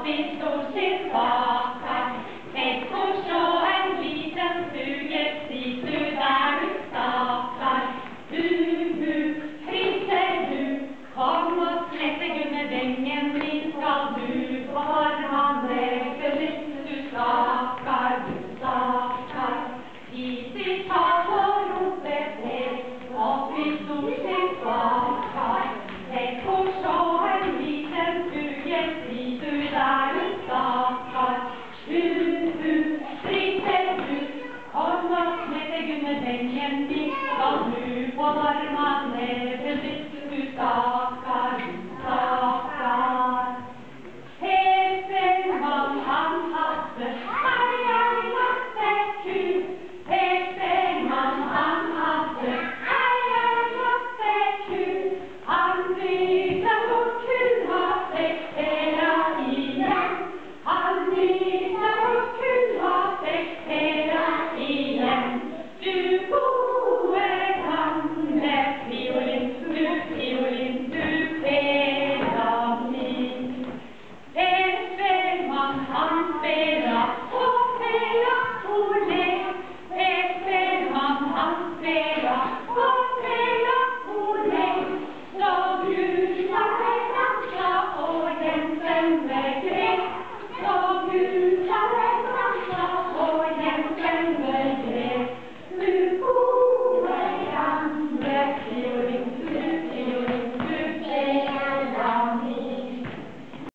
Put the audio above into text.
i stort sett stakkar. Tenk å sjå en liten stue, sitt du der du stakkar. Fryser du, kom og slett deg under vengen min, skal du få varman legge litt, du stakkar, du stakkar. I sitt tak og rope til, opp i stort sett stakkar. Tenk å sjå en liten stue, sitt du der